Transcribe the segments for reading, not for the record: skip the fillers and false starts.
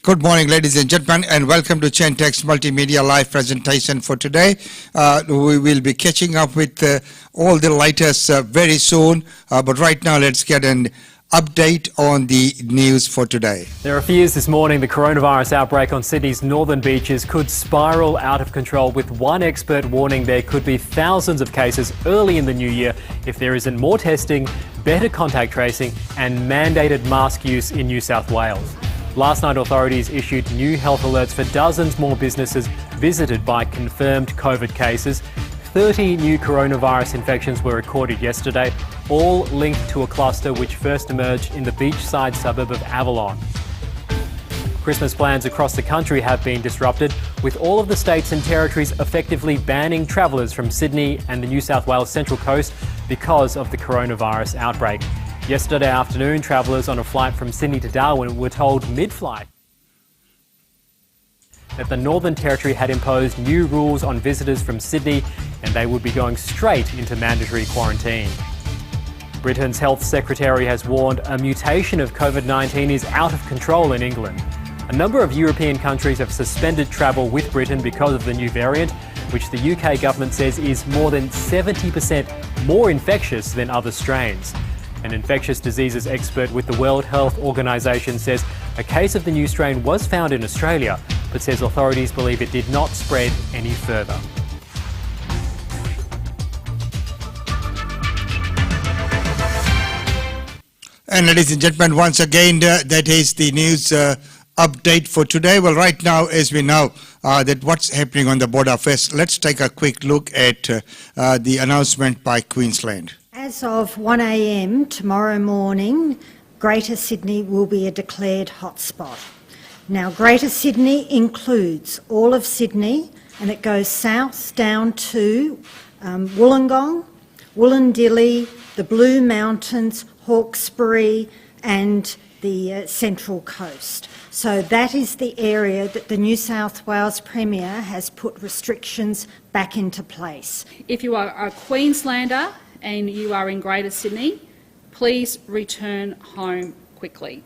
Good morning, ladies and gentlemen, and welcome to Chentex Multimedia Live presentation for today. We will be catching up with all the latest very soon, but right now let's get an update on the news for today. There are fears this morning the coronavirus outbreak on Sydney's northern beaches could spiral out of control, with one expert warning there could be thousands of cases early in the new year if there isn't more testing, better contact tracing and mandated mask use in New South Wales. Last night, authorities issued new health alerts for dozens more businesses visited by confirmed COVID cases. 30 new coronavirus infections were recorded yesterday, all linked to a cluster which first emerged in the beachside suburb of Avalon. Christmas plans across the country have been disrupted, with all of the states and territories effectively banning travellers from Sydney and the New South Wales Central Coast because of the coronavirus outbreak. Yesterday afternoon, travellers on a flight from Sydney to Darwin were told mid-flight that the Northern Territory had imposed new rules on visitors from Sydney and they would be going straight into mandatory quarantine. Britain's Health Secretary has warned a mutation of COVID-19 is out of control in England. A number of European countries have suspended travel with Britain because of the new variant, which the UK government says is more than 70% more infectious than other strains. An infectious diseases expert with the World Health Organization says a case of the new strain was found in Australia, but says authorities believe it did not spread any further. And ladies and gentlemen, once again, that is the news update for today. Well, right now, as we know that what's happening on the border, first, let's take a quick look at the announcement by Queensland. As of 1 a.m. tomorrow morning, Greater Sydney will be a declared hotspot. Now, Greater Sydney includes all of Sydney, and it goes south down to Wollongong, Wollondilly, the Blue Mountains, Hawkesbury and the Central Coast. So that is the area that the New South Wales Premier has put restrictions back into place. If you are a Queenslander and you are in Greater Sydney, please return home quickly.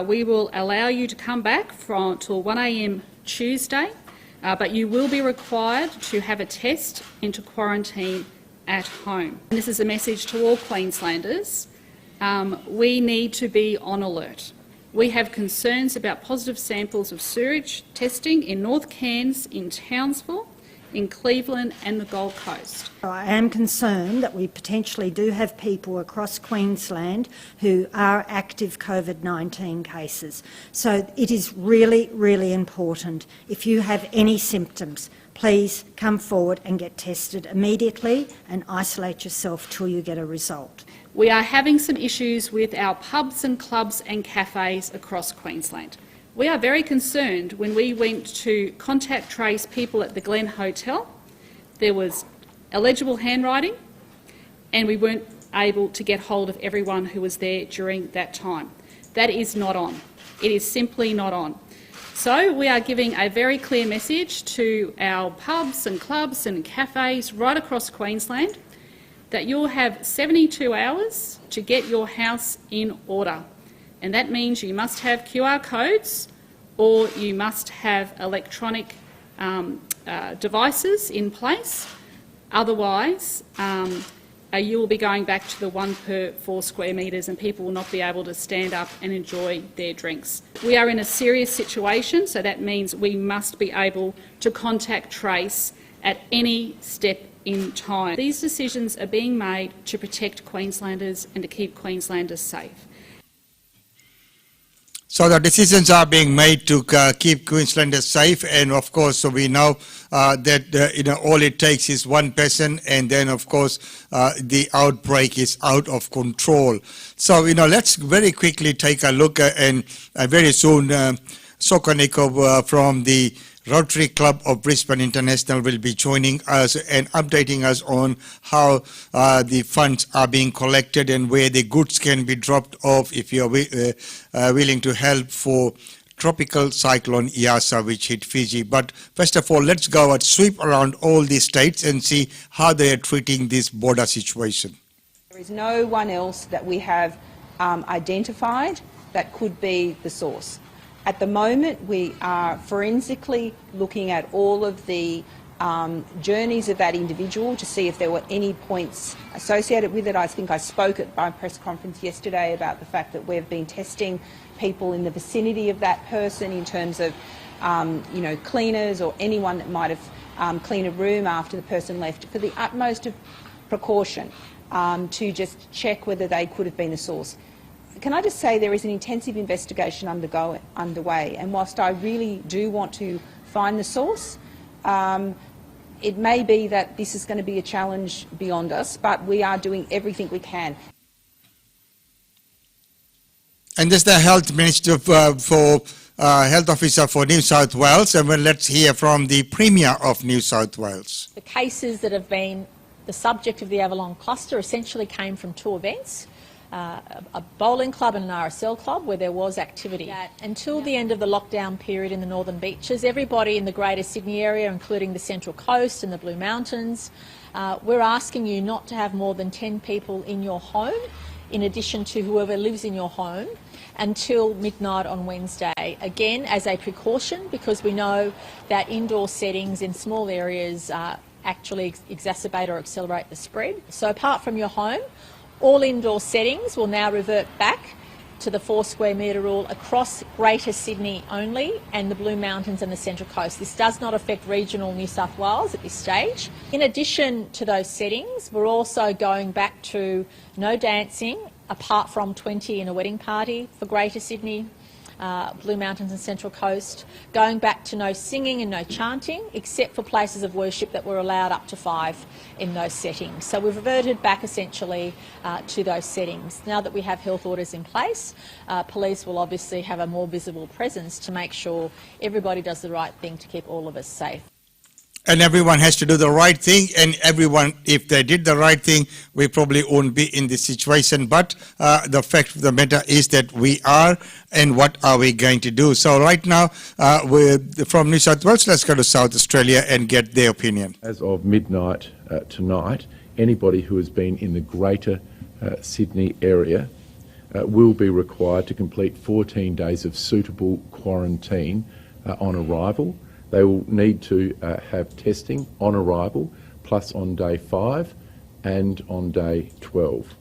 We will allow you to come back till 1 a.m. Tuesday, but you will be required to have a test into quarantine at home. And this is a message to all Queenslanders. We need to be on alert. We have concerns about positive samples of sewage testing in North Cairns, in Townsville, in Cleveland and the Gold Coast. I am concerned that we potentially do have people across Queensland who are active COVID-19 cases. So it is really, really important. If you have any symptoms, please come forward and get tested immediately and isolate yourself till you get a result. We are having some issues with our pubs and clubs and cafes across Queensland. We are very concerned when we went to contact trace people at the Glen Hotel. There was illegible handwriting and we weren't able to get hold of everyone who was there during that time. That is not on. It is simply not on. So we are giving a very clear message to our pubs and clubs and cafes right across Queensland that you'll have 72 hours to get your house in order. And that means you must have QR codes or you must have electronic devices in place. Otherwise, you will be going back to the 1 per 4 square metres and people will not be able to stand up and enjoy their drinks. We are in a serious situation, so that means we must be able to contact trace at any step in time. These decisions are being made to protect Queenslanders and to keep Queenslanders safe. So the decisions are being made to keep Queenslanders safe, and of course, so we know that all it takes is one person, and then of course the outbreak is out of control. So let's very quickly take a look, and very soon Sokonikov from the Rotary Club of Brisbane International will be joining us and updating us on how the funds are being collected and where the goods can be dropped off if you are willing to help for tropical cyclone Yasa, which hit Fiji. But first of all, let's go and sweep around all these states and see how they are treating this border situation. There is no one else that we have identified that could be the source. At the moment, we are forensically looking at all of the journeys of that individual to see if there were any points associated with it. I think I spoke at my press conference yesterday about the fact that we've been testing people in the vicinity of that person in terms of cleaners or anyone that might have cleaned a room after the person left, for the utmost of precaution to just check whether they could have been the source. Can I just say there is an intensive investigation underway, and whilst I really do want to find the source, it may be that this is going to be a challenge beyond us, but we are doing everything we can. And this is the Health Minister Health Officer for New South Wales, and well, let's hear from the Premier of New South Wales. The cases that have been the subject of the Avalon cluster essentially came from two events. A bowling club and an RSL club where there was activity. Until the end of the lockdown period in the Northern Beaches, everybody in the Greater Sydney area, including the Central Coast and the Blue Mountains, we're asking you not to have more than 10 people in your home, in addition to whoever lives in your home, until midnight on Wednesday. Again, as a precaution, because we know that indoor settings in small areas actually exacerbate or accelerate the spread. So apart from your home, all indoor settings will now revert back to the 4 square metre rule across Greater Sydney only and the Blue Mountains and the Central Coast. This does not affect regional New South Wales at this stage. In addition to those settings, we're also going back to no dancing apart from 20 in a wedding party for Greater Sydney, Blue Mountains and Central Coast, going back to no singing and no chanting, except for places of worship that were allowed up to 5 in those settings. So we've reverted back essentially to those settings. Now that we have health orders in place, police will obviously have a more visible presence to make sure everybody does the right thing to keep all of us safe. And everyone has to do the right thing, and everyone, if they did the right thing, we probably won't be in this situation. But the fact of the matter is that we are, and what are we going to do? So right now, from New South Wales, let's go to South Australia and get their opinion. As of midnight tonight, anybody who has been in the Greater Sydney area will be required to complete 14 days of suitable quarantine on arrival. They will need to have testing on arrival, plus on day 5 and on day 12.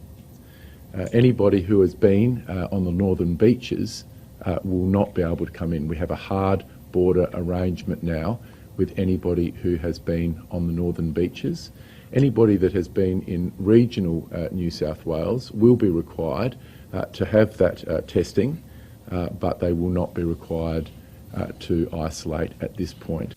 Anybody who has been on the Northern Beaches will not be able to come in. We have a hard border arrangement now with anybody who has been on the Northern Beaches. Anybody that has been in regional New South Wales will be required to have that testing, but they will not be required to isolate at this point.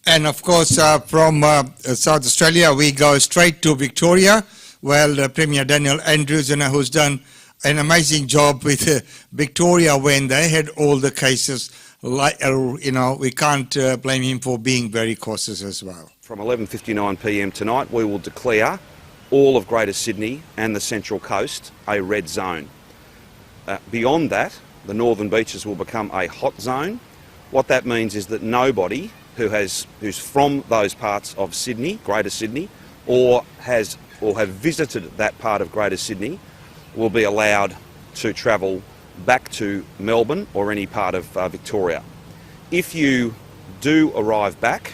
And of course, from South Australia, we go straight to Victoria. Well, Premier Daniel Andrews, who's done an amazing job with Victoria when they had all the cases. We can't blame him for being very cautious as well. From 11:59 p.m. tonight, we will declare all of Greater Sydney and the Central Coast a red zone. Beyond that, the Northern Beaches will become a hot zone. What that means is that nobody who's from those parts of Sydney, Greater Sydney, or have visited that part of Greater Sydney will be allowed to travel back to Melbourne or any part of Victoria. If you do arrive back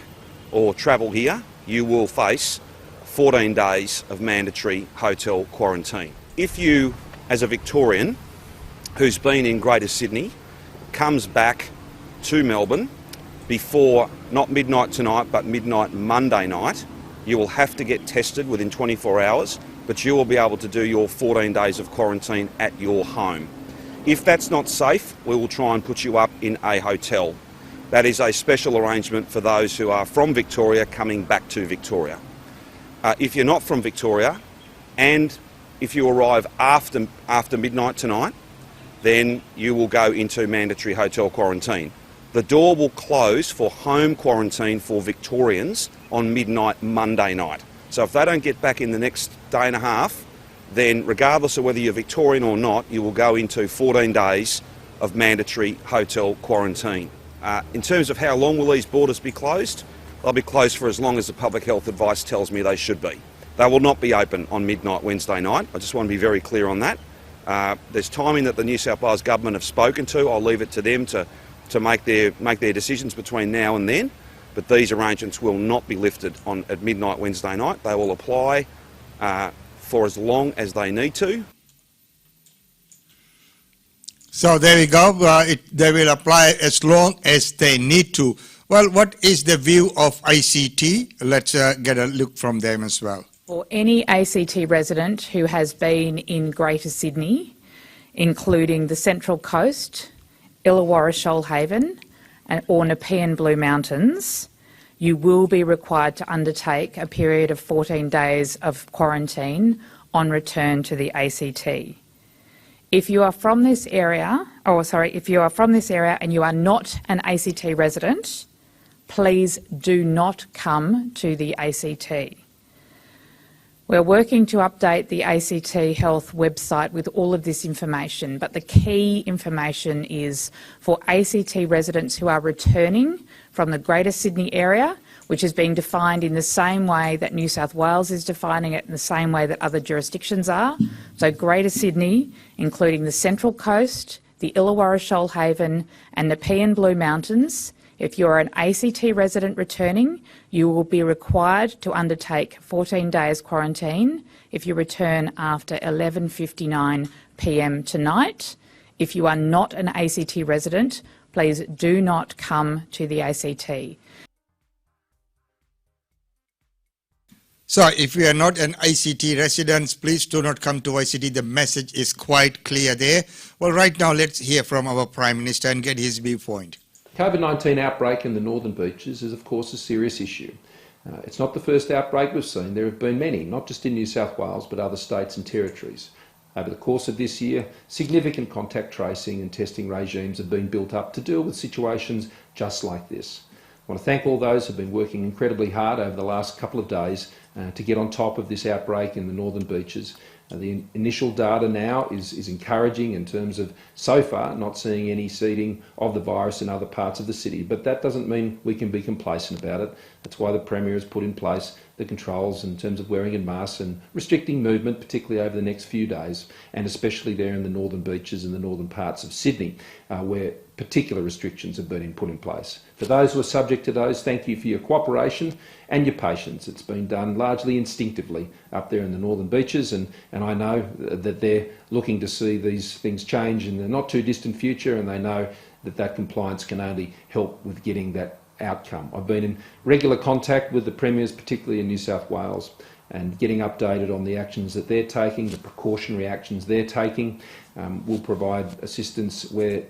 or travel here, you will face 14 days of mandatory hotel quarantine. If you, as a Victorian who's been in Greater Sydney, comes back to Melbourne before, not midnight tonight, but midnight Monday night, you will have to get tested within 24 hours, but you will be able to do your 14 days of quarantine at your home. If that's not safe, we will try and put you up in a hotel. That is a special arrangement for those who are from Victoria coming back to Victoria. If you're not from Victoria, and if you arrive after midnight tonight, then you will go into mandatory hotel quarantine. The door will close for home quarantine for Victorians on midnight Monday night. So if they don't get back in the next day and a half, then regardless of whether you're Victorian or not, you will go into 14 days of mandatory hotel quarantine. In terms of how long will these borders be closed, they'll be closed for as long as the public health advice tells me they should be. They will not be open on midnight Wednesday night. I just want to be very clear on that. There's timing that the New South Wales government have spoken to. I'll leave it to them to make their decisions between now and then. But these arrangements will not be lifted at midnight Wednesday night. They will apply for as long as they need to. So there we go. They will apply as long as they need to. Well, what is the view of ACT? Let's get a look from them as well. For any ACT resident who has been in Greater Sydney, including the Central Coast, Illawarra Shoalhaven or Nepean Blue Mountains, you will be required to undertake a period of 14 days of quarantine on return to the ACT. If you are from this area, and you are not an ACT resident, please do not come to the ACT. We're working to update the ACT Health website with all of this information, but the key information is for ACT residents who are returning from the Greater Sydney area, which is being defined in the same way that New South Wales is defining it, in the same way that other jurisdictions are. So Greater Sydney, including the Central Coast, the Illawarra Shoalhaven and the Nepean Blue Mountains. If you're an ACT resident returning, you will be required to undertake 14 days quarantine if you return after 11:59 p.m. tonight. If you are not an ACT resident, please do not come to the ACT. So if you are not an ACT resident, please do not come to ACT. The message is quite clear there. Well, right now let's hear from our Prime Minister and get his viewpoint. COVID-19 outbreak in the Northern Beaches is of course a serious issue. It's not the first outbreak we've seen. There have been many, not just in New South Wales but other states and territories. Over the course of this year, significant contact tracing and testing regimes have been built up to deal with situations just like this. I want to thank all those who have been working incredibly hard over the last couple of days to get on top of this outbreak in the Northern Beaches. The initial data now is encouraging in terms of, so far, not seeing any seeding of the virus in other parts of the city, but that doesn't mean we can be complacent about it. That's why the Premier has put in place the controls in terms of wearing a mask and restricting movement, particularly over the next few days, and especially there in the Northern Beaches and the northern parts of Sydney, where particular restrictions have been put in place. For those who are subject to those, thank you for your cooperation and your patience. It's been done largely instinctively up there in the Northern Beaches, and I know that they're looking to see these things change in the not too distant future, and they know that compliance can only help with getting that outcome. I've been in regular contact with the premiers, particularly in New South Wales, and getting updated on the actions that they're taking, the precautionary actions they're taking. We'll provide assistance where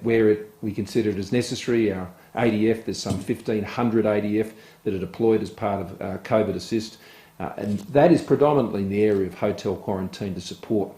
we consider it as necessary. Our ADF, there's some 1,500 ADF that are deployed as part of COVID Assist, and that is predominantly in the area of hotel quarantine to support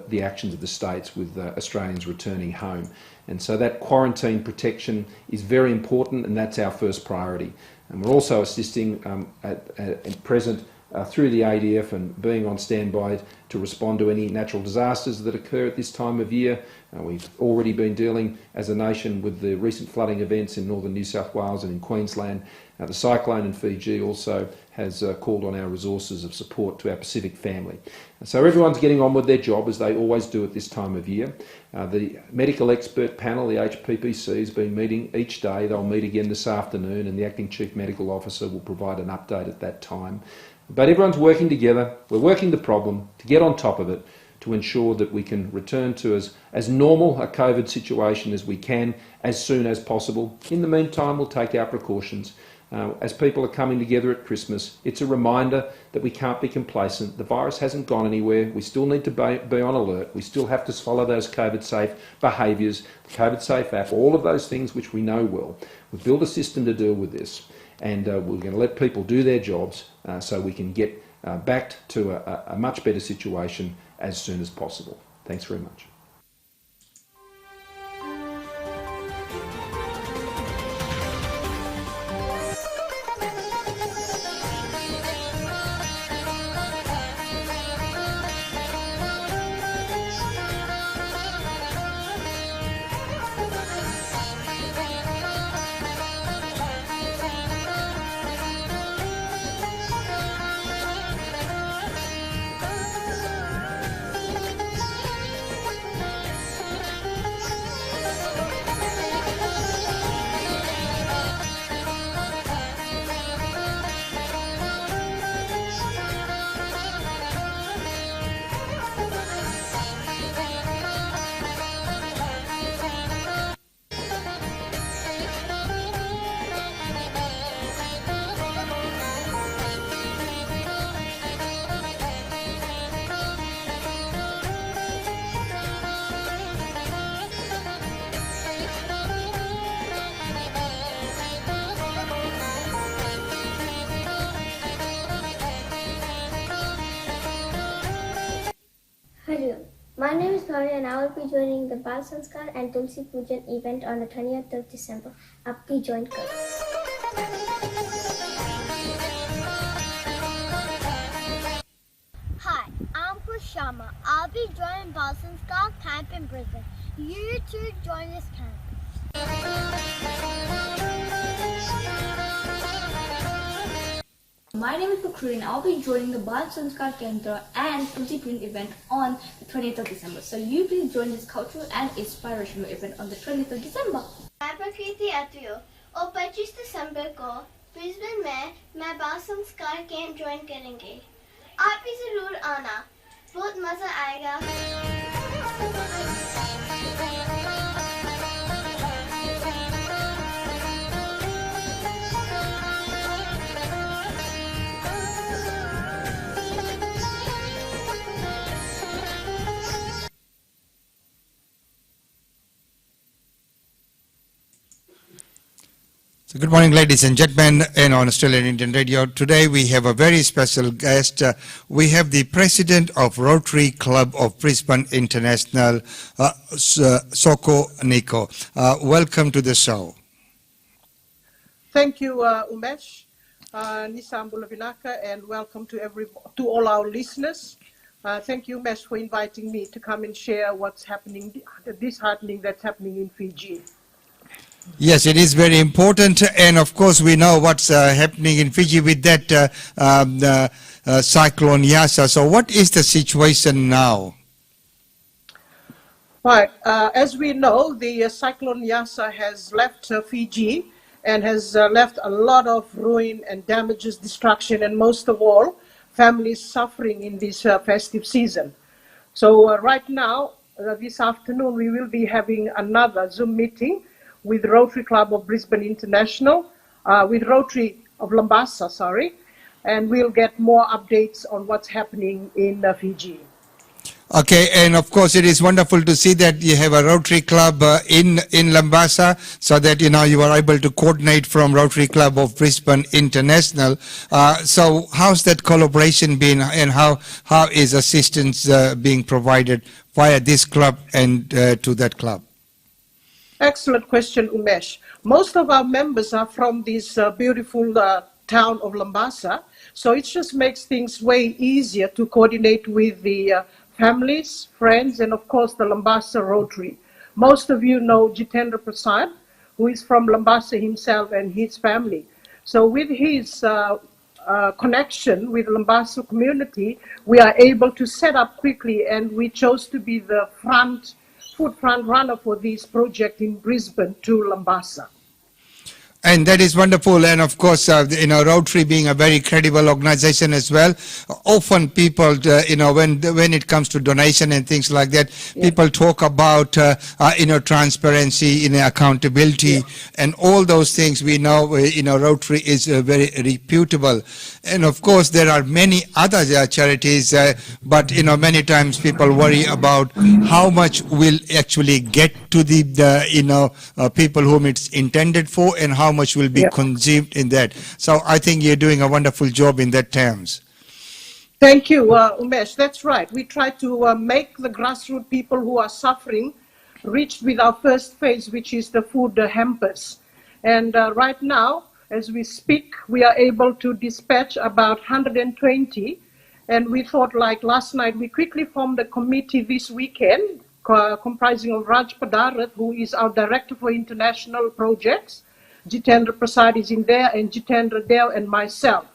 the actions of the states with Australians returning home. And so that quarantine protection is very important, and that's our first priority. And we're also assisting at present through the ADF and being on standby to respond to any natural disasters that occur at this time of year. We've already been dealing as a nation with the recent flooding events in northern New South Wales and in Queensland. The cyclone in Fiji also has called on our resources of support to our Pacific family. So everyone's getting on with their job, as they always do at this time of year. The medical expert panel, the HPPC, has been meeting each day. They'll meet again this afternoon, and the Acting Chief Medical Officer will provide an update at that time. But everyone's working together. We're working the problem to get on top of it, to ensure that we can return to as normal a COVID situation as we can as soon as possible. In the meantime, we'll take our precautions. As people are coming together at Christmas, it's a reminder that we can't be complacent. The virus hasn't gone anywhere. We still need to be on alert. We still have to follow those COVID-safe behaviours, the COVID-safe app, all of those things which we know well. We've built a system to deal with this, and we're going to let people do their jobs so we can get back to a much better situation as soon as possible. Thanks very much. Hello, my name is Bhavya and I will be joining the Bal Sanskar and Tulsi Pujan event on the 20th of December. Aapki join kar. Hi, I'm Chris Sharma. I'll be joining Bal Sanskar camp in Brisbane. You too join this camp. My name is Pukreen. I'll be joining the Bal Sanskar Kendra and Tulsi Pujan event on the 20th of December. So you please join this cultural and inspirational event on the 20th of December. मैं प्रकृति अत्रियो और 25 दिसंबर को Brisbane में मैं बाल संस्कार camp join करेंगे। आप भी जरूर आना, बहुत मजा आएगा। So good morning, ladies and gentlemen, and on Australian Indian Radio. Today we have a very special guest. We have the president of Rotary Club of Brisbane International, Soko Nico. Welcome to the show. Thank you, Umesh, Nisam Bulavinaka, and welcome to all our listeners. Thank you, Umesh, for inviting me to come and share what's happening, disheartening that's happening in Fiji. Yes, it is very important, and of course we know what's happening in Fiji with that cyclone Yasa. So what is the situation now? Right, as we know, the cyclone Yasa has left Fiji and has left a lot of ruin and damages, destruction, and most of all, families suffering in this festive season. So right now, this afternoon, we will be having another Zoom meeting with Rotary Club of Brisbane International, with Rotary of Lambasa, and we'll get more updates on what's happening in Fiji. Okay, and of course it is wonderful to see that you have a Rotary Club in Lambasa, so that you are able to coordinate from Rotary Club of Brisbane International. So how's that collaboration been, and how is assistance being provided via this club and to that club? Excellent question, Umesh. Most of our members are from this beautiful town of Lambasa, so it just makes things way easier to coordinate with the families, friends, and of course the Lambasa Rotary. Most of you know Jitendra Prasad, who is from Lambasa himself and his family. So with his connection with the Lambasa community, we are able to set up quickly, and we chose to be the front runner for this project in Brisbane to Lambasa. And that is wonderful. And of course, Rotary being a very credible organization as well. Often people, when it comes to donation and things like that, people talk about, transparency, accountability, and all those things. We know, Rotary is very reputable. And of course, there are many other charities, but, many times people worry about how much will actually get to the people whom it's intended for, and how much will be consumed in that. So I think you're doing a wonderful job in that terms. Thank you, Umesh. That's right. We try to make the grassroots people who are suffering reach with our first phase, which is the food hampers. And right now, as we speak, we are able to dispatch about 120. And we thought, like last night, we quickly formed a committee this weekend comprising of Raj Padarat, who is our Director for International Projects. Jitendra Prasad is in there, and Jitendra Dev and myself.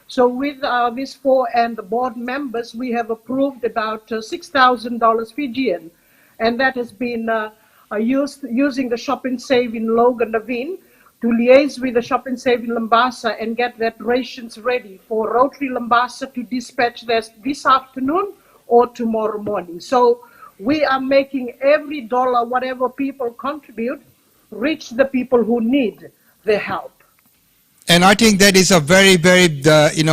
So with these four and the board members, we have approved about $6,000 Fijian. And that has been using the Shop and Save in Logan Naveen to liaise with the Shop and Save in Lambasa and get that rations ready for Rotary Lambasa to dispatch this afternoon or tomorrow morning. So we are making every dollar, whatever people contribute, reach the people who need the help. And I think that is a very, very,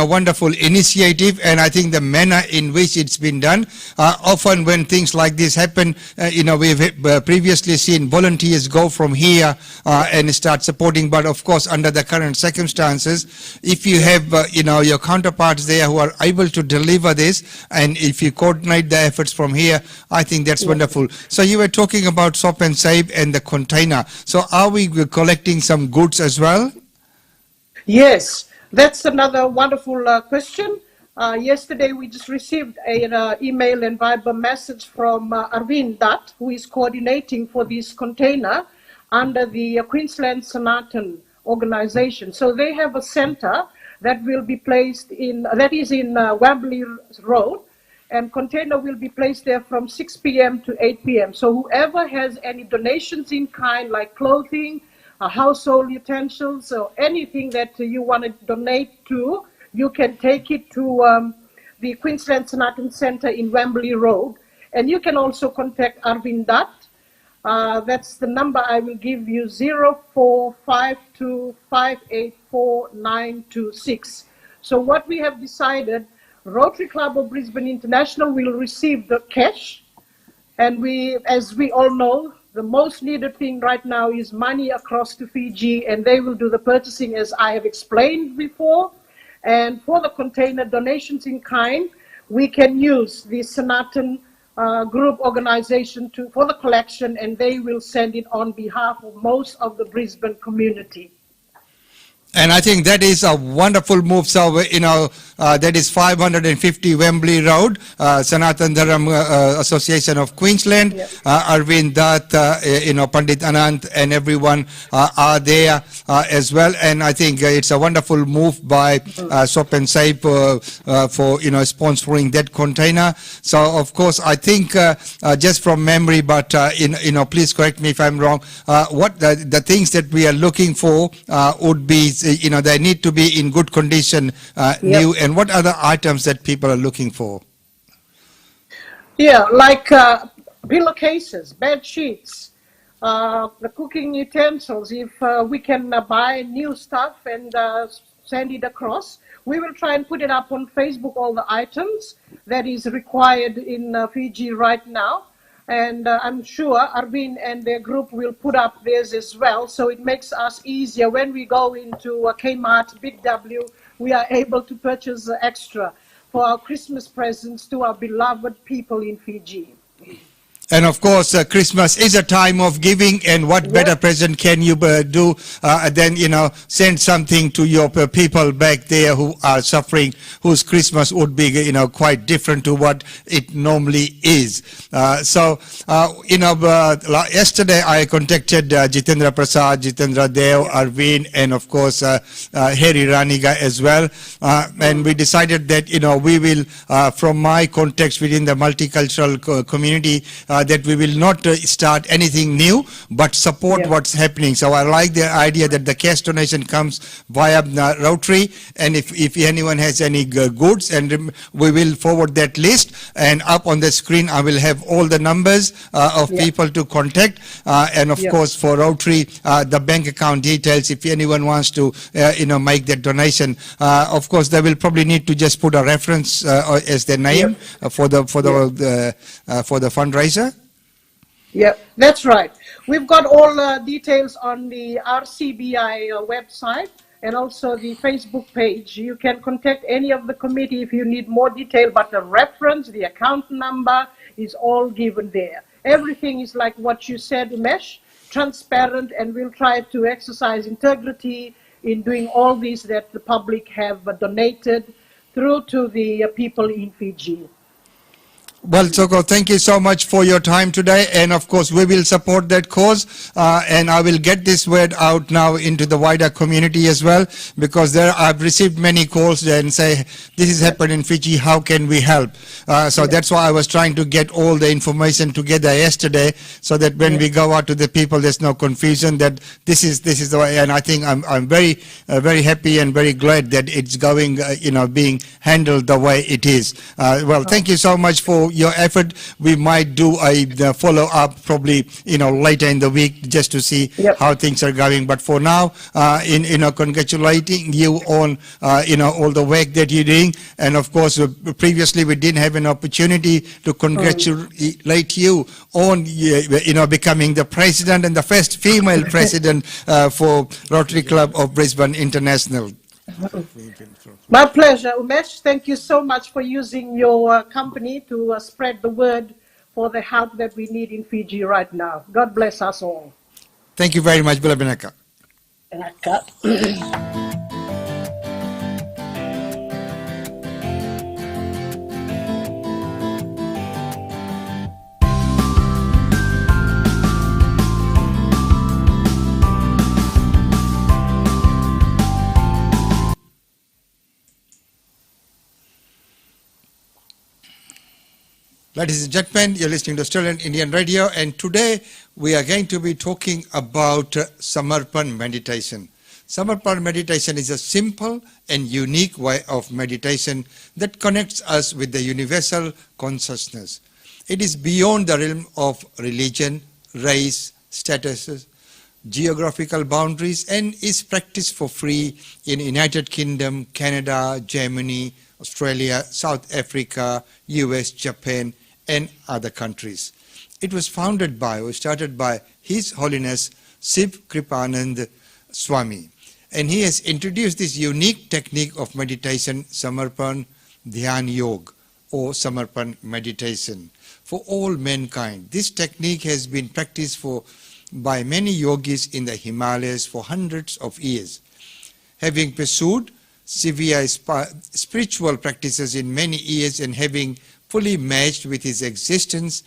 wonderful initiative. And I think the manner in which it's been done, often when things like this happen, we've previously seen volunteers go from here and start supporting. But of course, under the current circumstances, if you have, your counterparts there who are able to deliver this, and if you coordinate the efforts from here, I think that's wonderful. So you were talking about Soap and Save and the container. So are we collecting some goods as well? Yes, that's another wonderful question. Yesterday, we just received an email and Viber message from Arvind Dutt, who is coordinating for this container under the Queensland Samarpan organization. So they have a center that will be placed that is in Wembley Road, and container will be placed there from 6 p.m. to 8 p.m. So whoever has any donations in kind, like clothing, household utensils, or anything that you want to donate to, you can take it to the Queensland Samarpan Centre in Wembley Road. And you can also contact Arvind Dutt. That's the number I will give you, 0452584926. So what we have decided, Rotary Club of Brisbane International will receive the cash. And as we all know, the most needed thing right now is money across to Fiji, and they will do the purchasing as I have explained before. And for the container donations in kind, we can use the Samarpan group organization for the collection, and they will send it on behalf of most of the Brisbane community. And I think that is a wonderful move. So, that is 550 Wembley Road, Sanatan Dharam Association of Queensland, Arvind Dutt, Pandit Anand and everyone are there as well. And I think it's a wonderful move by Soap and Save for, sponsoring that container. So, of course, I think just from memory, but, please correct me if I'm wrong, what the things that we are looking for would be, they need to be in good condition, new. And what other items that people are looking for? Yeah, like pillowcases, bed sheets, the cooking utensils. If we can buy new stuff and send it across, we will try and put it up on Facebook, all the items that is required in Fiji right now. And I'm sure Arvind and their group will put up theirs as well. So it makes us easier when we go into Kmart, Big W, we are able to purchase extra for our Christmas presents to our beloved people in Fiji. And of course, Christmas is a time of giving, and what better present can you do than, send something to your people back there who are suffering, whose Christmas would be, quite different to what it normally is. Yesterday I contacted Jitendra Prasad, Jitendra Dev, Arvind, and of course, Harry Raniga as well. And we decided that, we will, from my context within the multicultural community, that we will not start anything new, but support what's happening. So I like the idea that the cash donation comes via Rotary, and if anyone has any goods, and we will forward that list, and up on the screen I will have all the numbers of people to contact, and of course for Rotary, the bank account details if anyone wants to make that donation. Of course they will probably need to just put a reference as their name for the fundraiser. Yeah, that's right. We've got all details on the RCBI website and also the Facebook page. You can contact any of the committee if you need more detail, but the reference, the account number is all given there. Everything is like what you said, Umesh, transparent, and we'll try to exercise integrity in doing all these that the public have donated through to the people in Fiji. Well, Soko, thank you so much for your time today, and of course we will support that cause, and I will get this word out now into the wider community as well, because I've received many calls and say this has happened in Fiji, how can we help? So that's why I was trying to get all the information together yesterday, so that when we go out to the people there's no confusion that this is the way. And I think I'm very very happy and very glad that it's going being handled the way it is. Well, thank you so much for your effort. We might do a follow-up probably, later in the week just to see how things are going. But for now, congratulating you on, all the work that you're doing. And of course, previously we didn't have an opportunity to congratulate you on, becoming the president and the first female president for Rotary Club of Brisbane International. My pleasure, Umesh. Thank you so much for using your company to spread the word for the help that we need in Fiji right now. God bless us all. Thank you very much, Bila Binaka. Ladies and gentlemen, you're listening to Australian Indian Radio, and today we are going to be talking about Samarpan meditation. Samarpan meditation is a simple and unique way of meditation that connects us with the universal consciousness. It is beyond the realm of religion, race, statuses, geographical boundaries, and is practiced for free in United Kingdom, Canada, Germany, Australia, South Africa, US, Japan, and other countries. It was started by His Holiness Siv Kripanand Swami, and he has introduced this unique technique of meditation, Samarpan Dhyan Yoga, or Samarpan meditation, for all mankind. This technique has been practiced by many yogis in the Himalayas for hundreds of years. Having pursued severe spiritual practices in many years and having fully merged with his existence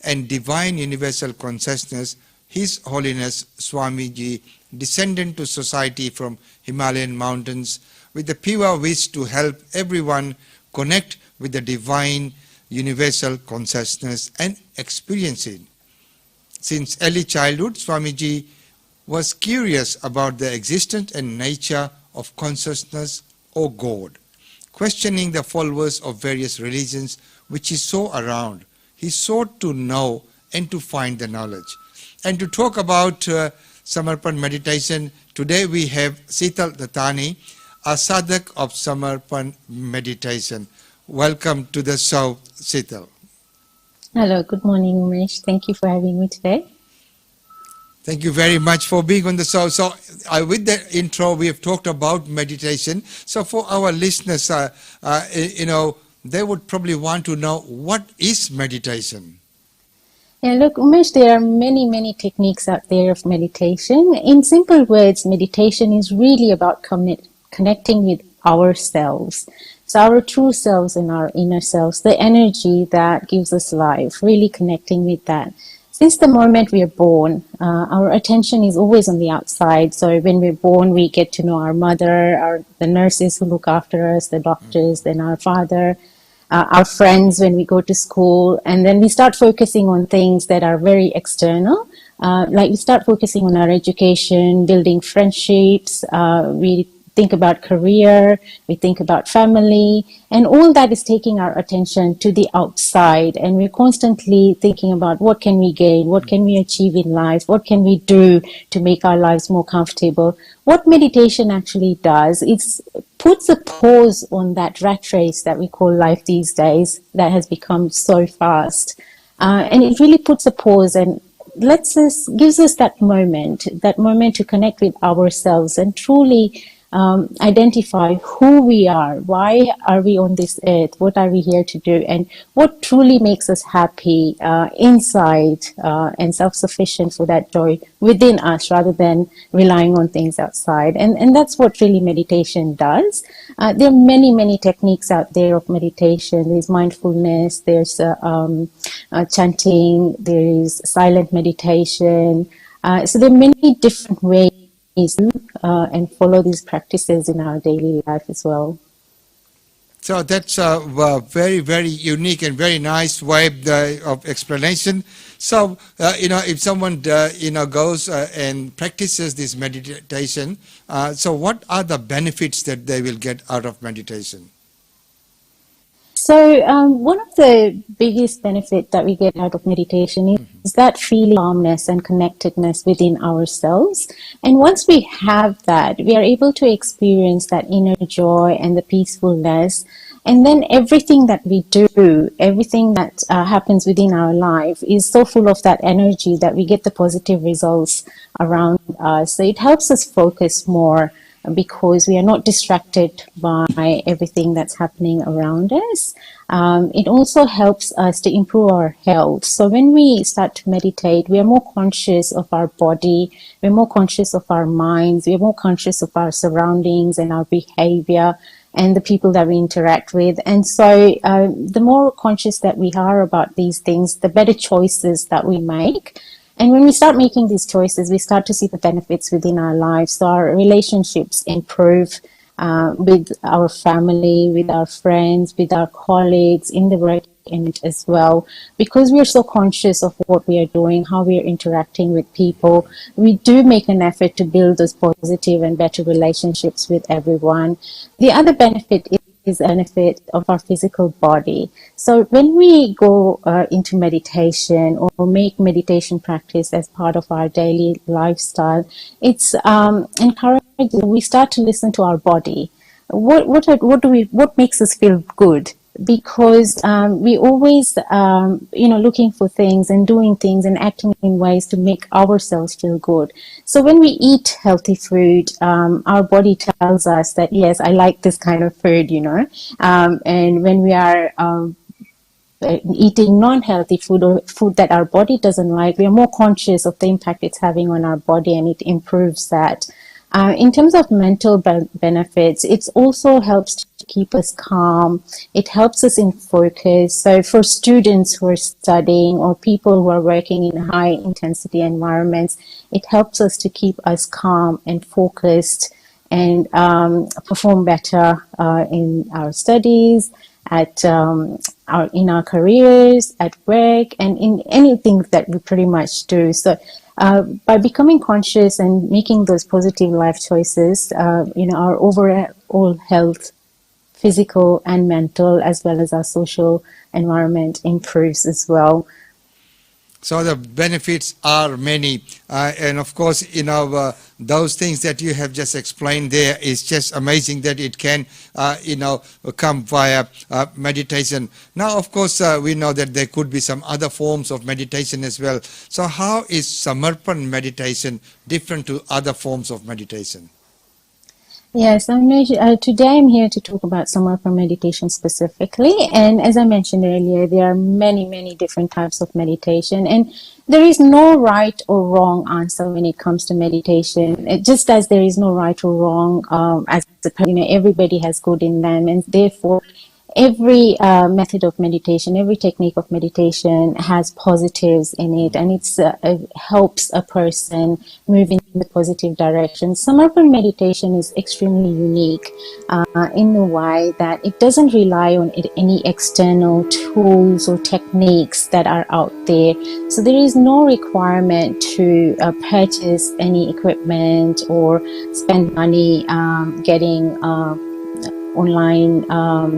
and divine universal consciousness, His Holiness Swamiji descended to society from Himalayan mountains with the pure wish to help everyone connect with the divine universal consciousness and experience it. Since early childhood, Swamiji was curious about the existence and nature of consciousness or God. Questioning the followers of various religions which he saw around, he sought to know and to find the knowledge. And to talk about Samarpan meditation, today we have Sital Datani, a sadhak of Samarpan meditation. Welcome to the show, Sital. Hello, good morning, Umesh. Thank you for having me today. Thank you very much for being on the show. So with the intro, we have talked about meditation. So for our listeners, they would probably want to know, what is meditation? Yeah, look, Umesh, there are many techniques out there of meditation. In simple words, meditation is really about connecting with ourselves. So our true selves and our inner selves, the energy that gives us life, really connecting with that. Since the moment we are born, our attention is always on the outside. So when we're born, we get to know our mother, the nurses who look after us, the doctors, then our father, our friends when we go to school. And then we start focusing on things that are very external. Like we start focusing on our education, building friendships, we think about career, we think about family, and all that is taking our attention to the outside. And we're constantly thinking about what can we gain, what can we achieve in life, what can we do to make our lives more comfortable. What meditation actually does, it puts a pause on that rat race that we call life these days that has become so fast. And it really puts a pause and gives us that moment to connect with ourselves and truly identify who we are, why are we on this earth, what are we here to do, and what truly makes us happy inside and self-sufficient for that joy within us rather than relying on things outside. And that's what really meditation does. There are many techniques out there of meditation. There's mindfulness, there's chanting, there is silent meditation. So there are many different ways and follow these practices in our daily life as well. So that's a very unique and very nice way of explanation. So, if someone, goes and practices this meditation, so what are the benefits that they will get out of meditation? One of the biggest benefits that we get out of meditation is that feeling calmness and connectedness within ourselves. And once we have that, we are able to experience that inner joy and the peacefulness. And then everything that we do, everything that happens within our life is so full of that energy that we get the positive results around us. So it helps us focus more because we are not distracted by everything that's happening around us. It also helps us to improve our health. So when we start to meditate, we are more conscious of our body, we're more conscious of our minds, we're more conscious of our surroundings and our behavior and the people that we interact with. And so the more conscious that we are about these things, the better choices that we make. And when we start making these choices, we start to see the benefits within our lives. So our relationships improve with our family, with our friends, with our colleagues, in the work environment as well. Because we are so conscious of what we are doing, how we are interacting with people, we do make an effort to build those positive and better relationships with everyone. The other benefit is a benefit of our physical body. So when we go into meditation or make meditation practice as part of our daily lifestyle, it's encouraging. We start to listen to our body. What makes us feel good? Because we always looking for things and doing things and acting in ways to make ourselves feel good. So when we eat healthy food, our body tells us that yes, I like this kind of food, and when we are eating non-healthy food or food that our body doesn't like, we are more conscious of the impact it's having on our body, and it improves that. In terms of mental benefits, it also helps to keep us calm. It helps us in focus. So for students who are studying or people who are working in high intensity environments, it helps us to keep us calm and focused and perform better in our studies, in our careers, at work, and in anything that we pretty much do. So by becoming conscious and making those positive life choices, our overall health, physical and mental, as well as our social environment improves as well. So the benefits are many, and of course, those things that you have just explained there is just amazing that it can, come via meditation. Now, of course, we know that there could be some other forms of meditation as well. So how is Samarpan meditation different to other forms of meditation? Yes, today I'm here to talk about Samarpan meditation specifically. And as I mentioned earlier, there are many, many different types of meditation. And there is no right or wrong answer when it comes to meditation. Just as there is no right or wrong, everybody has good in them. And therefore, every method of meditation, every technique of meditation has positives in it, and it helps a person move in the positive direction. Samarpan meditation is extremely unique in the way that it doesn't rely on any external tools or techniques that are out there. So there is no requirement to purchase any equipment or spend money getting online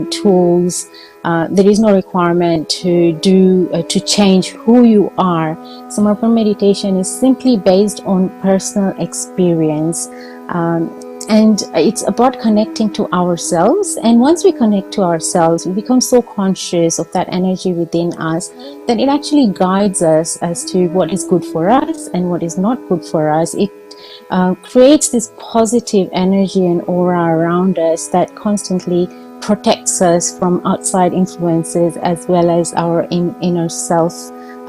tools. There is no requirement to change who you are. Samarpan meditation is simply based on personal experience, and it's about connecting to ourselves. And once we connect to ourselves, we become so conscious of that energy within us that it actually guides us as to what is good for us and what is not good for us. It creates this positive energy and aura around us that constantly protects us from outside influences, as well as our inner self,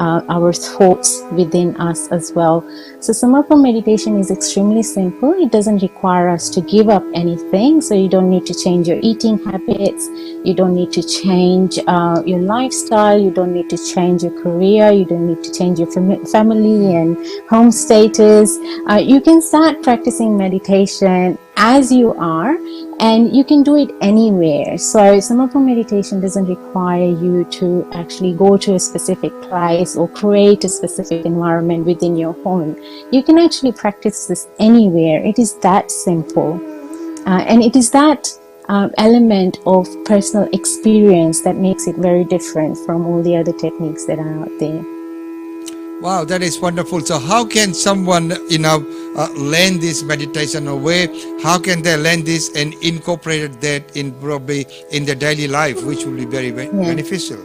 our thoughts within us as well. So Samarpan meditation is extremely simple. It doesn't require us to give up anything. So you don't need to change your eating habits. You don't need to change your lifestyle. You don't need to change your career. You don't need to change your family and home status. You can start practicing meditation as you are, and you can do it anywhere. So Samarpan meditation doesn't require you to actually go to a specific place or create a specific environment within your home. You can actually practice this anywhere. It is that simple, and it is that element of personal experience that makes it very different from all the other techniques that are out there. Wow, that is wonderful. So how can someone, learn this meditation, or how can they learn this and incorporate that in probably in their daily life, which will be very beneficial?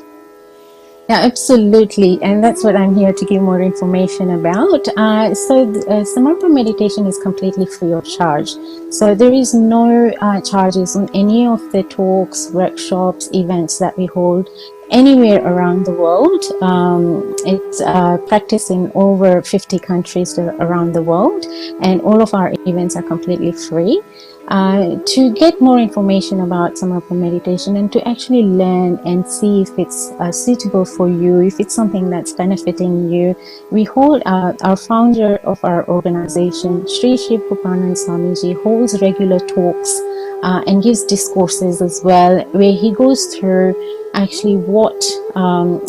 Yeah, absolutely. And that's what I'm here to give more information about. Samarpan meditation is completely free of charge. So there is no charges on any of the talks, workshops, events that we hold anywhere around the world. It's practiced in over 50 countries around the world, and all of our events are completely free. To get more information about Samarpan meditation and to actually learn and see if it's suitable for you, if it's something that's benefiting you, we hold our founder of our organization, Sri Shiv Pupanand Swamiji, holds regular talks and gives discourses as well, where he goes through actually what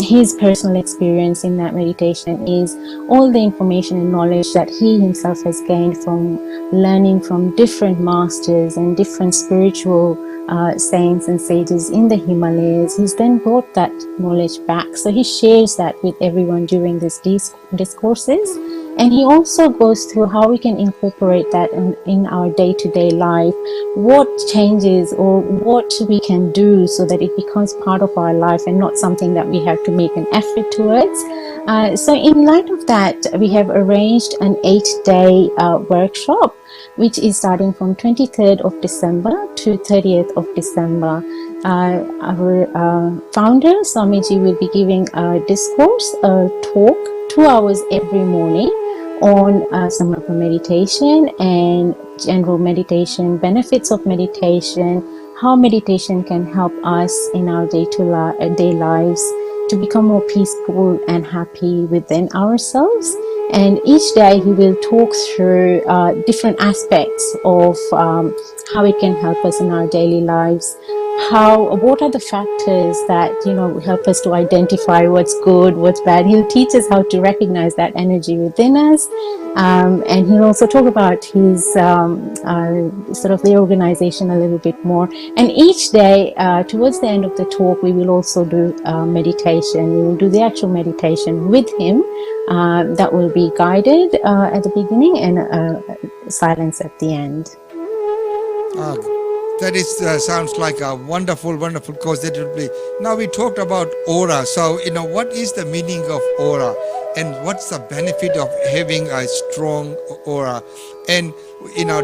his personal experience in that meditation is, all the information and knowledge that he himself has gained from learning from different masters and different spiritual saints and sages in the Himalayas. He's then brought that knowledge back. So he shares that with everyone during these discourses. And he also goes through how we can incorporate that in our day-to-day life, what changes or what we can do so that it becomes part of our life and not something that we have to make an effort towards. So in light of that, we have arranged an 8-day workshop, which is starting from 23rd of December to 30th of December. Our founder, Swamiji, will be giving a discourse, a talk, 2 hours every morning on Samarpan meditation and general meditation, benefits of meditation, how meditation can help us in our day lives to become more peaceful and happy within ourselves. And each day he will talk through different aspects of how it can help us in our daily lives. What are the factors that help us to identify what's good, what's bad. He'll teach us how to recognize that energy within us, and he'll also talk about his sort of the organization a little bit more. And each day, towards the end of the talk, we will also do meditation. We will do the actual meditation with him. That will be guided at the beginning and silence at the end. That is sounds like a wonderful course that will be. Now we talked about aura. So what is the meaning of aura, and what's the benefit of having a strong aura? And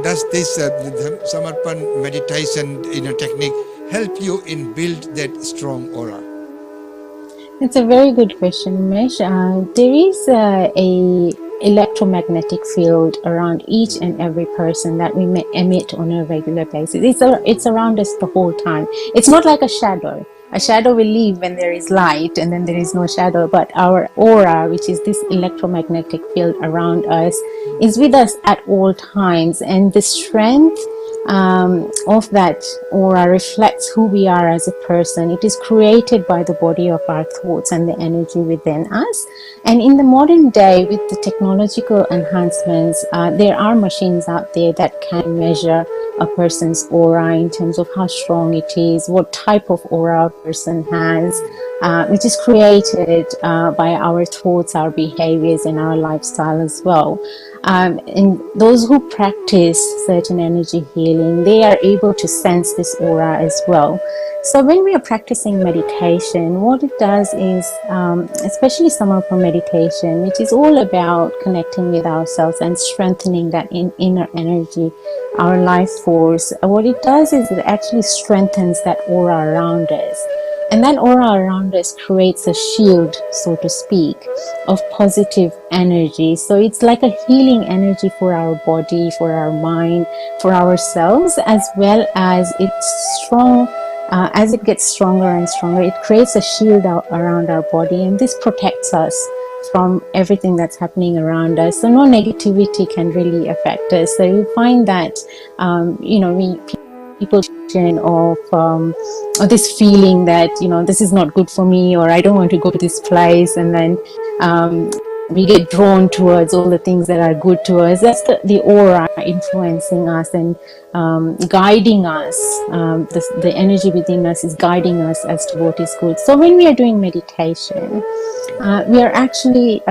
does this Samarpan meditation technique help you in build that strong aura? It's a very good question, Umesh. There is a electromagnetic field around each and every person that we emit on a regular basis. It's around us the whole time. It's not like a shadow. A shadow will leave when there is light and then there is no shadow, but our aura, which is this electromagnetic field around us, is with us at all times, and the strength of that aura reflects who we are as a person. It is created by the body of our thoughts and the energy within us. And in the modern day, with the technological enhancements, there are machines out there that can measure a person's aura in terms of how strong it is, what type of aura a person has, which is created by our thoughts, our behaviors, and our lifestyle as well. And those who practice certain energy healing, they are able to sense this aura as well. So when we are practicing meditation, what it does is, especially Samarpan meditation, which is all about connecting with ourselves and strengthening that inner energy, our life force, what it does is it actually strengthens that aura around us. And that aura around us creates a shield, so to speak, of positive energy. So it's like a healing energy for our body, for our mind, for ourselves, as well as it's strong. As it gets stronger and stronger, it creates a shield around our body, and this protects us from everything that's happening around us. So no negativity can really affect us. So you find that, people of this feeling that, this is not good for me, or I don't want to go to this place. And then we get drawn towards all the things that are good to us. That's the aura influencing us and guiding us. The energy within us is guiding us as to what is good. So when we are doing meditation, we are actually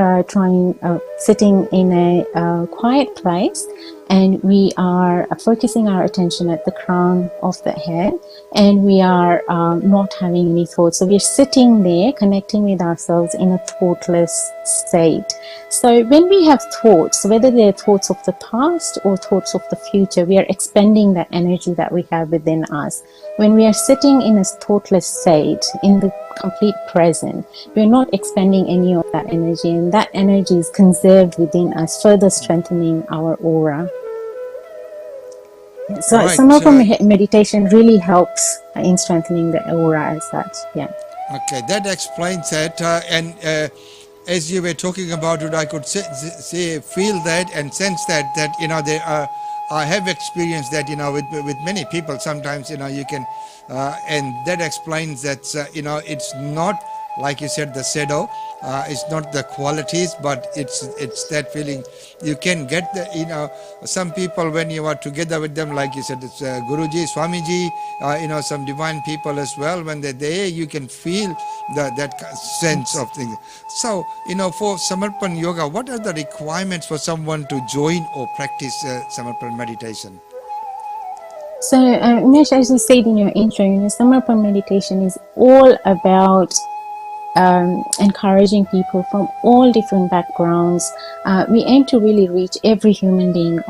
sitting in a quiet place, and we are focusing our attention at the crown of the head, and we are not having any thoughts. So we're sitting there connecting with ourselves in a thoughtless state. So when we have thoughts, whether they're thoughts of the past or thoughts of the future, we are expending that energy that we have within us. When we are sitting in a thoughtless state, in the complete present, we're not expending any of that energy, and that energy is conserved within us, further strengthening our aura. So Right. Samarpan meditation really helps in strengthening the aura as such. Yeah. Okay, that explains it. And as you were talking about it, I could feel that and sense that there are. I have experienced that with many people. Sometimes you can, and that explains that it's not like you said the shadow. It's not the qualities, but it's that feeling. You can get the some people when you are together with them, like you said, it's Guruji, Swamiji, some divine people as well. When they're there, you can feel that sense of things. So for Samarpan Yoga, what are the requirements for someone to join or practice Samarpan meditation? So, Umesh, as you said in your intro, Samarpan meditation is all about encouraging people from all different backgrounds. We aim to really reach every human being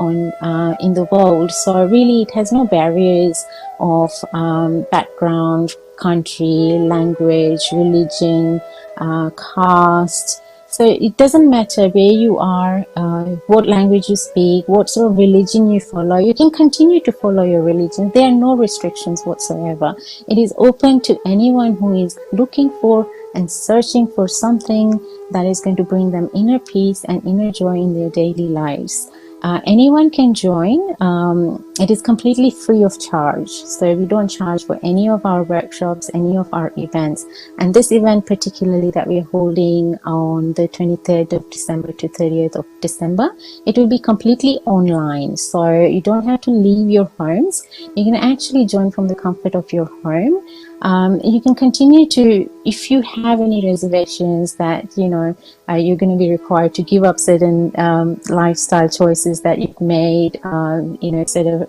in the world. So really it has no barriers of background, country, language, religion, caste. So it doesn't matter where you are, what language you speak, what sort of religion you follow. You can continue to follow your religion. There are no restrictions whatsoever. It is open to anyone who is looking for and searching for something that is going to bring them inner peace and inner joy in their daily lives. Anyone can join. It is completely free of charge. So we don't charge for any of our workshops, any of our events. And this event particularly that we're holding on the 23rd of December to 30th of December, it will be completely online. So you don't have to leave your homes. You can actually join from the comfort of your home. You can continue to, if you have any reservations that, you're going to be required to give up certain lifestyle choices that you've made,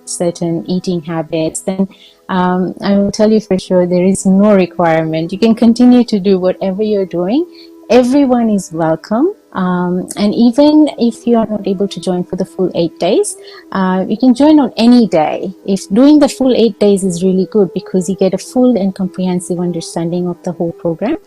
certain eating habits, then I will tell you for sure there is no requirement. You can continue to do whatever you're doing. Everyone is welcome. And even if you are not able to join for the full 8 days, you can join on any day. If doing the full 8 days is really good because you get a full and comprehensive understanding of the whole program.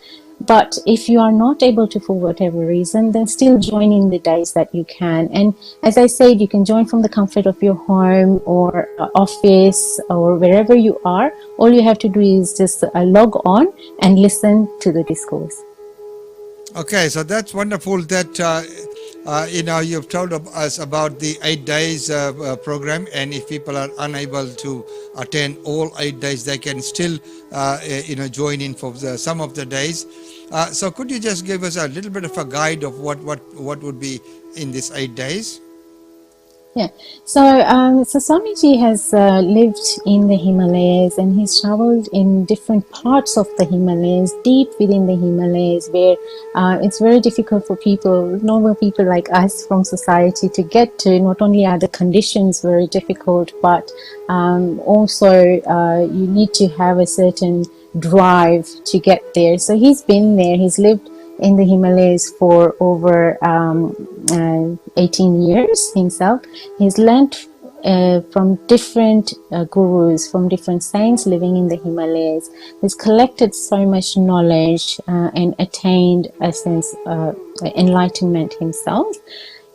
But if you are not able to, for whatever reason, then still join in the days that you can. And as I said, you can join from the comfort of your home or office or wherever you are. All you have to do is just log on and listen to the discourse. Okay, so that's wonderful that you've told us about the 8 days program, and if people are unable to attend all 8 days, they can still join in for some of the days. So could you just give us a little bit of a guide of what would be in these 8 days? Yeah, so Swamiji has lived in the Himalayas, and he's traveled in different parts of the Himalayas, deep within the Himalayas, where it's very difficult for normal people like us from society to get to. Not only are the conditions very difficult, but also you need to have a certain drive to get there. So he's been there, he's lived in the Himalayas for over 18 years himself. He's learned from different gurus, from different saints living in the Himalayas. He's collected so much knowledge and attained a sense of enlightenment himself.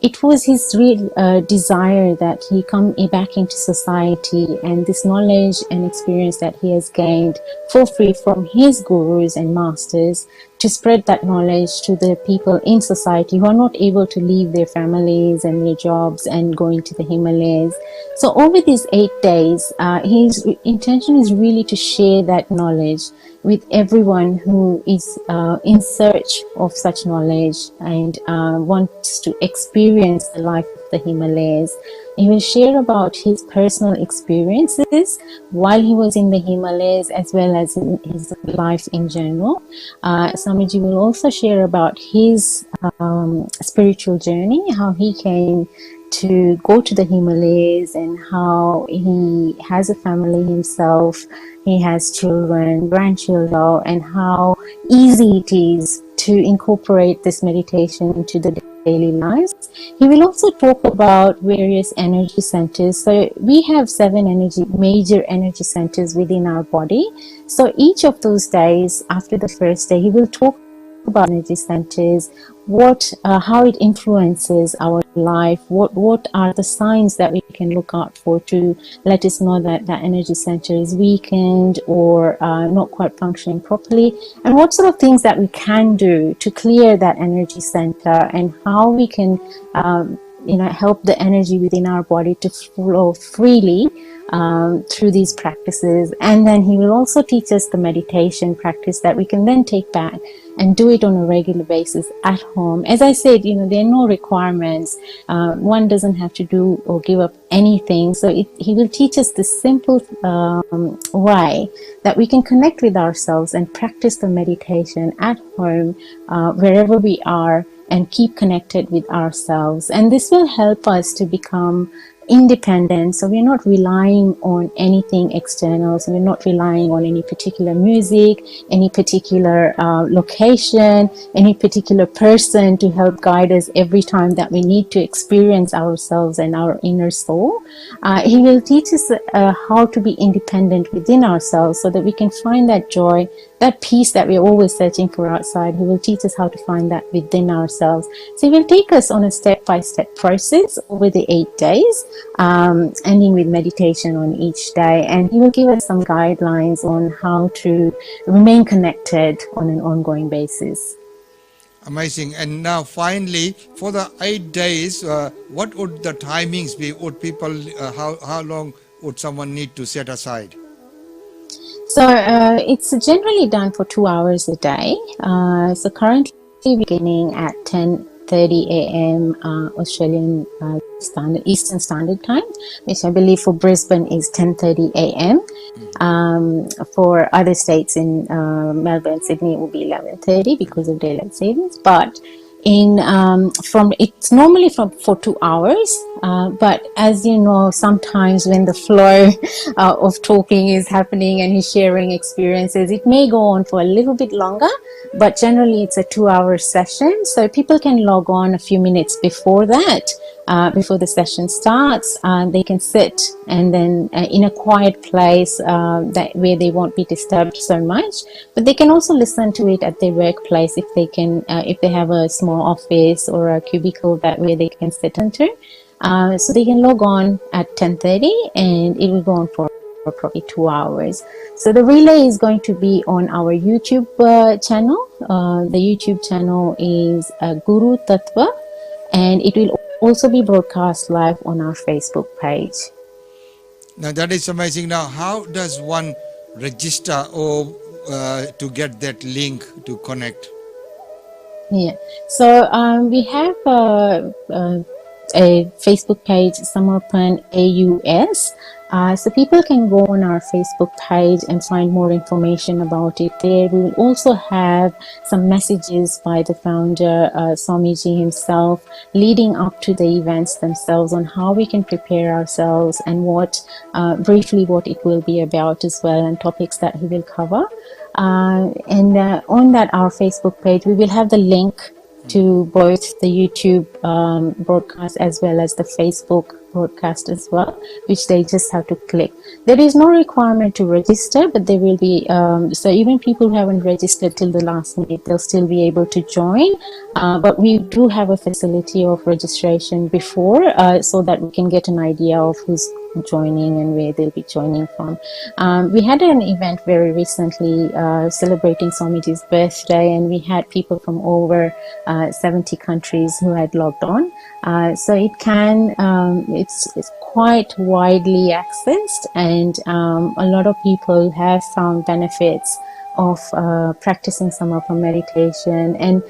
It was his real desire that he come back into society, and this knowledge and experience that he has gained for free from his gurus and masters to spread that knowledge to the people in society who are not able to leave their families and their jobs and go into the Himalayas. So over these 8 days, his intention is really to share that knowledge with everyone who is in search of such knowledge and wants to experience the life of the Himalayas. He will share about his personal experiences while he was in the Himalayas as well as in his life in general. Swamiji will also share about his spiritual journey, how he came to go to the Himalayas and how he has a family himself, he has children, grandchildren, and how easy it is to incorporate this meditation into the daily lives. He will also talk about various energy centers. So we have 7 major energy centers within our body. So each of those days, after the first day, he will talk about energy centers, how it influences our life, what are the signs that we can look out for to let us know that that energy center is weakened or not quite functioning properly, and what sort of things that we can do to clear that energy center, and how we can help the energy within our body to flow freely through these practices. And then he will also teach us the meditation practice that we can then take back and do it on a regular basis at home. As I said, there are no requirements. One doesn't have to do or give up anything. So he will teach us this simple way that we can connect with ourselves and practice the meditation at home, wherever we are, and keep connected with ourselves. And this will help us to become independent. So we're not relying on anything external. So we're not relying on any particular music, any particular location, any particular person to help guide us every time that we need to experience ourselves and our inner soul. He will teach us how to be independent within ourselves so that we can find that joy, that peace that we're always searching for outside. He will teach us how to find that within ourselves. So he will take us on a step-by-step process over the 8 days, ending with meditation on each day. And he will give us some guidelines on how to remain connected on an ongoing basis. Amazing. And now finally, for the 8 days, what would the timings be? Would people, how long would someone need to set aside? So it's generally done for 2 hours a day. So currently beginning at 10:30 a.m. Australian Eastern Standard Time, which I believe for Brisbane is 10:30 a.m. For other states in Melbourne, Sydney, it will be 11:30 because of daylight savings. But it's normally for 2 hours, but as you know, sometimes when the flow of talking is happening and he's sharing experiences, it may go on for a little bit longer, but generally it's a 2-hour session. So people can log on a few minutes before that, before the session starts. They can sit and then in a quiet place where they won't be disturbed so much, but they can also listen to it at their workplace if they have a small office or a cubicle that where they can sit into. So they can log on at 10:30 and it will go on for probably 2 hours. So the relay is going to be on our YouTube channel. The YouTube channel is Guru Tattva, and it will also be broadcast live on our Facebook page. Now that is amazing. Now how does one register or to get that link to connect? Yeah, so we have a Facebook page, Samarpan AUS. So people can go on our Facebook page and find more information about it there. We will also have some messages by the founder, Swamiji himself, leading up to the events themselves on how we can prepare ourselves and briefly what it will be about as well, and topics that he will cover. And on our Facebook page, we will have the link to both the YouTube broadcast as well as the Facebook broadcast as well, which they just have to click. There is no requirement to register, but there will be, so even people who haven't registered till the last minute, they'll still be able to join. But we do have a facility of registration before, so that we can get an idea of who's joining and where they'll be joining from. We had an event very recently celebrating Swamiji's birthday, and we had people from over 70 countries who had logged on. So it's quite widely accessed, and a lot of people have found benefits of practicing Samarpan meditation. And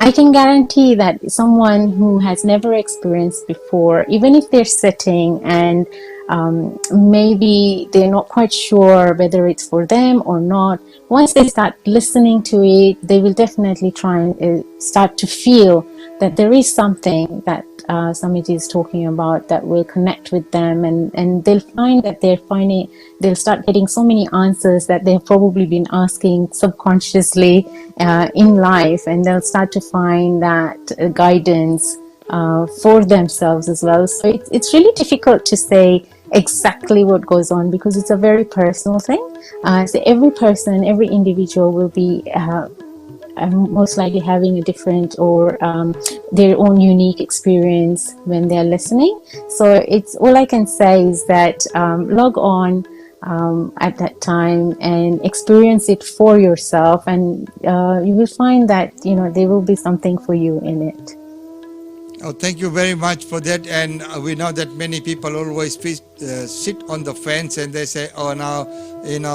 I can guarantee that someone who has never experienced before, even if they're sitting and maybe they're not quite sure whether it's for them or not, once they start listening to it, they will definitely try and start to feel that there is something that Samiji is talking about that will connect with them, and they'll find that they'll start getting so many answers that they've probably been asking subconsciously in life, and they'll start to find that guidance for themselves as well. So it's really difficult to say exactly what goes on because it's a very personal thing. So every person, every individual will be most likely having a different or their own unique experience when they're listening. So it's all I can say is that log on at that time and experience it for yourself, and you will find that there will be something for you in it. Oh, thank you very much for that. And we know that many people always sit on the fence and they say, oh, now,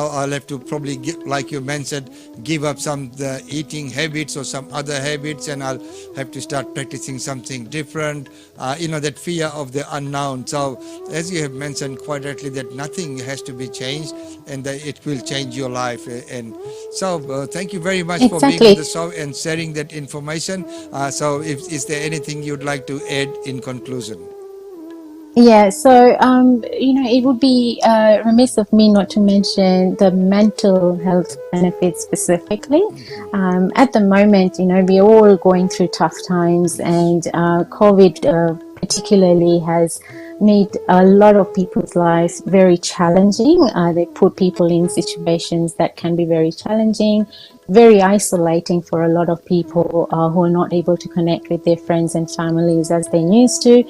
I'll have to probably, like you mentioned, give up some eating habits or some other habits, and I'll have to start practicing something different. That fear of the unknown. So, as you have mentioned quite rightly, that nothing has to be changed and that it will change your life. And so, thank you very much for being on the show and sharing that information. So, is there anything you'd like to add in conclusion? Yeah, so it would be remiss of me not to mention the mental health benefits specifically. At the moment, we're all going through tough times, and COVID particularly has made a lot of people's lives very challenging. They put people in situations that can be very challenging, very isolating for a lot of people who are not able to connect with their friends and families as they used to.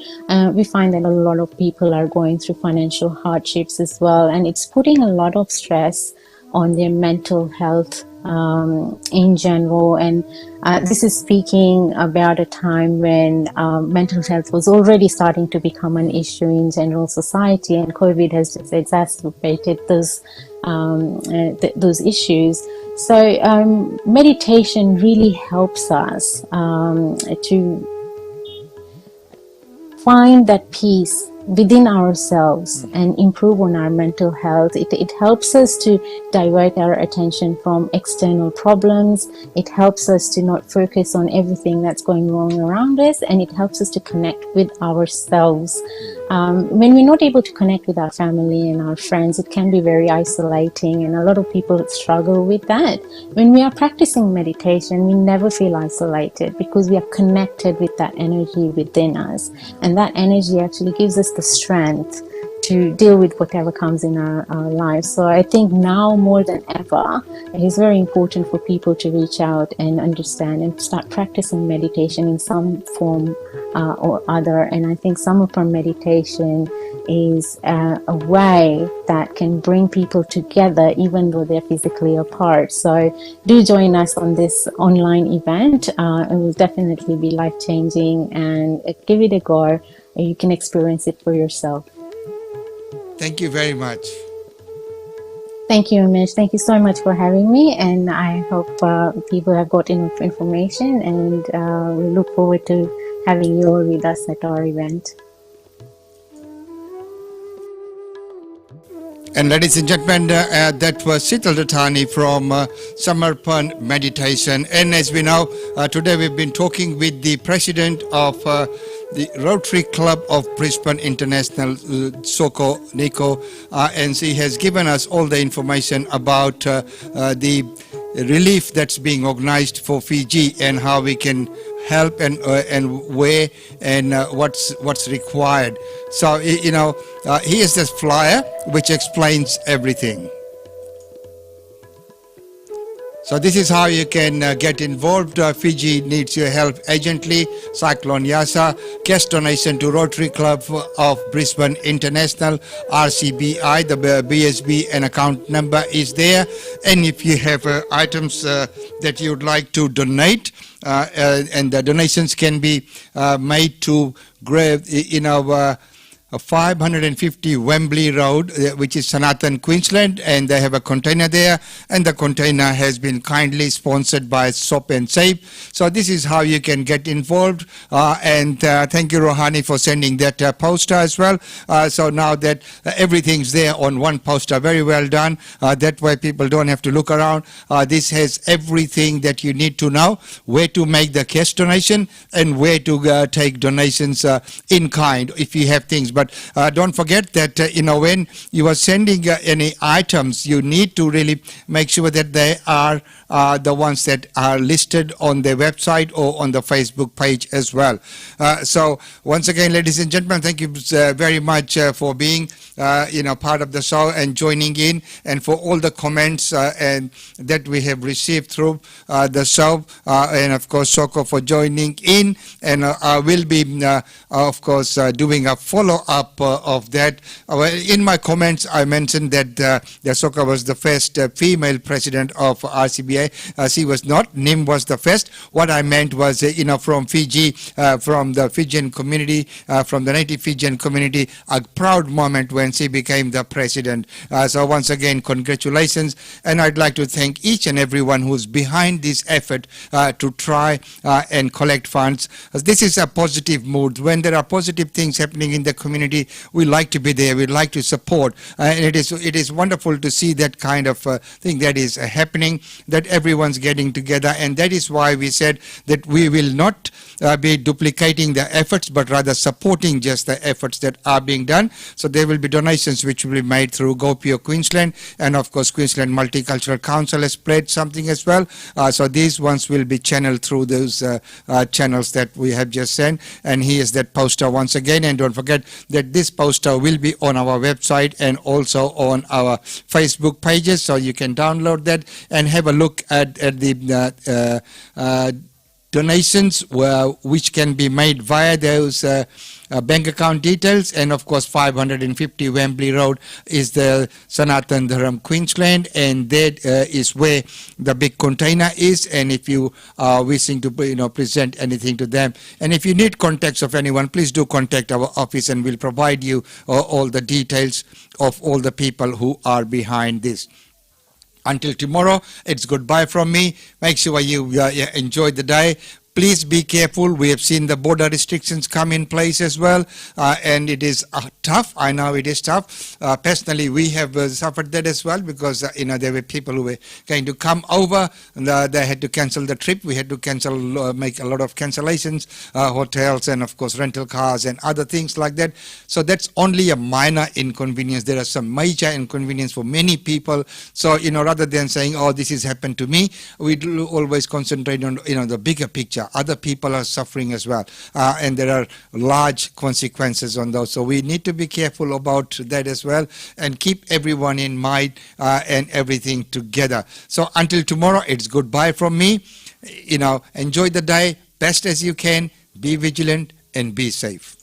We find that a lot of people are going through financial hardships as well, and it's putting a lot of stress on their mental health in general. And this is speaking about a time when mental health was already starting to become an issue in general society, and COVID has just exacerbated those issues. So meditation really helps us to find that peace within ourselves and improve on our mental health. It helps us to divert our attention from external problems. It helps us to not focus on everything that's going wrong around us, and it helps us to connect with ourselves. When we're not able to connect with our family and our friends, it can be very isolating, and a lot of people struggle with that. When we are practicing meditation, we never feel isolated because we are connected with that energy within us, and that energy actually gives us the strength to deal with whatever comes in our lives. So I think now more than ever, it is very important for people to reach out and understand and start practicing meditation in some form or other. And I think Samarpan meditation is a way that can bring people together even though they're physically apart. So do join us on this online event. It will definitely be life-changing, and give it a go. You can experience it for yourself. Thank you very much. Thank you, Amish. Thank you so much for having me, and I hope people have got enough information, and we look forward to having you all with us at our event. And ladies and gentlemen, that was Sital Dattani from Samarpan Meditation. And as we know, today we've been talking with the president of the Rotary Club of Brisbane International, Soko Nico, and she has given us all the information about the relief that's being organized for Fiji and how we can help and where and what's required. So here's this flyer which explains everything. So this is how you can get involved. Fiji needs your help urgently. Cyclone Yasa, cash donation to Rotary Club of Brisbane International, RCBI, the BSB and account number is there. And if you have items that you'd like to donate, and the donations can be made to 550 Wembley Road, which is Sanatan, Queensland, and they have a container there, and the container has been kindly sponsored by Soap and Save. So this is how you can get involved, and thank you, Rohani, for sending that poster as well. So now that everything's there on one poster, very well done. That way people don't have to look around. This has everything that you need to know, where to make the cash donation and where to take donations in kind if you have things. But don't forget that, when you are sending any items, you need to really make sure that they are the ones that are listed on their website or on the Facebook page as well. So once again, ladies and gentlemen, thank you very much for being part of the show and joining in, and for all the comments and that we have received through the show, and of course Soko for joining in, and I will be of course doing a follow-up of that. In my comments I mentioned that Yasa was the first female president of RCBA. She was not. Nim was the first. What I meant was from Fiji, from the Fijian community, from the native Fijian community, a proud moment when she became the president. So once again, congratulations, and I'd like to thank each and everyone who's behind this effort to try and collect funds. This is a positive mood. When there are positive things happening in the community, we like to be there, we like to support, and it is wonderful to see that kind of thing that is happening, that everyone's getting together, and that is why we said that we will not be duplicating the efforts, but rather supporting just the efforts that are being done. So there will be donations which will be made through GoPio Queensland, and of course Queensland Multicultural Council has pledged something as well. So these ones will be channeled through those channels that we have just sent, and here's that poster once again. And don't forget that this poster will be on our website and also on our Facebook pages, so you can download that and have a look at the donations which can be made via those bank account details. And of course 550 Wembley Road is the Sanatan Dharam, Queensland, and that is where the big container is. And if you are wishing to present anything to them, and if you need contacts of anyone, please do contact our office and we'll provide you all the details of all the people who are behind this. Until tomorrow, it's goodbye from me. Make sure you enjoy the day. Please be careful. We have seen the border restrictions come in place as well, and it is tough. I know it is tough. Personally, we have suffered that as well, because there were people who were going to come over, and they had to cancel the trip. We had to make a lot of cancellations, hotels and of course rental cars and other things like that. So that's only a minor inconvenience. There are some major inconvenience for many people. So rather than saying, oh, this has happened to me, we do always concentrate on the bigger picture. Other people are suffering as well, and there are large consequences on those. So we need to be careful about that as well, and keep everyone in mind and everything together. So until tomorrow, it's goodbye from me. Enjoy the day best as you can. Be vigilant and be safe.